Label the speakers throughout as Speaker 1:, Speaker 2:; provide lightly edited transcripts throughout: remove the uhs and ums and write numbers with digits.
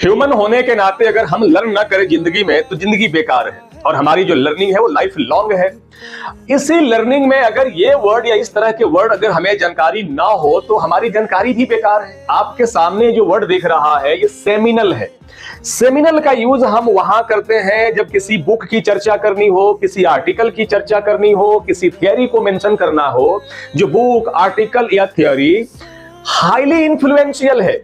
Speaker 1: Human होने के नाते अगर हम लर्न ना करें जिंदगी में तो जिंदगी बेकार है, और हमारी जो लर्निंग है वो लाइफ लॉन्ग है। इसी लर्निंग में अगर ये वर्ड या इस तरह के वर्ड अगर हमें जानकारी ना हो तो हमारी जानकारी भी बेकार है। आपके सामने जो वर्ड दिख रहा है ये सेमिनल है। सेमिनल का यूज हम वहां करते हैं जब किसी बुक की चर्चा करनी हो, किसी आर्टिकल की चर्चा करनी हो, किसी थियरी को मेंशन करना हो। जो बुक, आर्टिकल या थियरी हाईली इन्फ्लुएंशियल है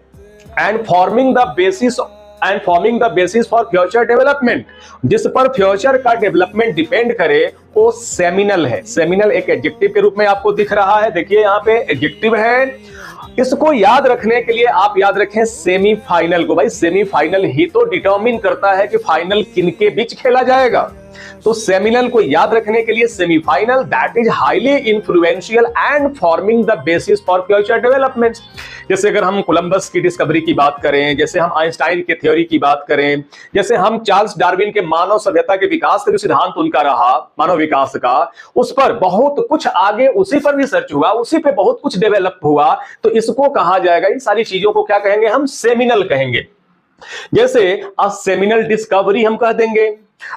Speaker 1: and forming the basis for future development, जिस पर फ्यूचर का डेवलपमेंट डिपेंड करे, वो सेमिनल है। सेमिनल एक एडजेक्टिव के रूप में आपको दिख रहा है, देखिए यहां पे एडजेक्टिव है। इसको याद रखने के लिए आप याद रखें सेमीफाइनल को। भाई सेमीफाइनल ही तो डिटरमिन करता है कि फाइनल किनके बीच खेला जाएगा। तो सेमिनल को याद रखने के लिए semifinal that is highly influential and forming the basis for future development. जैसे अगर हम कोलंबस की डिस्कवरी की बात करें, जैसे हम आइंस्टाइन के थ्योरी की बात करें, जैसे हम चार्ल्स डार्विन के मानव सभ्यता के विकास का जो सिद्धांत उनका रहा, मानव विकास का, उस पर बहुत कुछ आगे उसी पर रिसर्च हुआ, उसी पे बहुत कुछ डेवलप हुआ। तो इसको कहा जाएगा, इन सारी चीजों को क्या कहेंगे हम? सेमिनल कहेंगे। जैसे अ सेमिनल डिस्कवरी हम कह देंगे,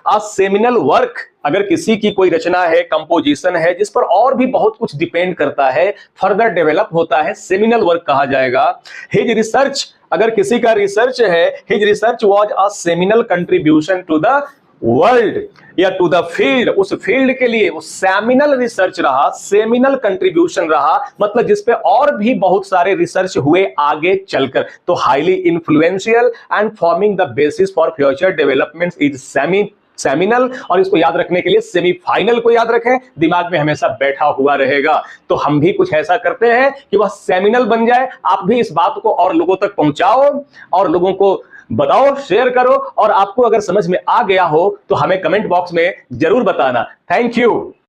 Speaker 1: अ सेमिनल वर्क, अगर किसी की कोई रचना है, कंपोजिशन है, जिस पर और भी बहुत कुछ डिपेंड करता है, फर्दर डेवलप होता है, सेमिनल वर्क कहा जाएगा। हिज रिसर्च, अगर किसी का रिसर्च है, his research was a seminal contribution to the world या टू द फील्ड, उस फील्ड के लिए वो सेमिनल रिसर्च रहा, सेमिनल कंट्रीब्यूशन रहा, मतलब जिसपे और भी बहुत सारे रिसर्च हुए आगे चलकर। तो highly influential and forming the basis for future development is seminal. और इसको याद रखने के लिए सेमीफाइनल को याद रखें, दिमाग में हमेशा बैठा हुआ रहेगा। तो हम भी कुछ ऐसा करते हैं कि वह सेमिनल बन जाए। आप भी इस बात को और लोगों तक पहुंचाओ और लोगों को बताओ, शेयर करो। और आपको अगर समझ में आ गया हो तो हमें कमेंट बॉक्स में जरूर बताना। Thank you.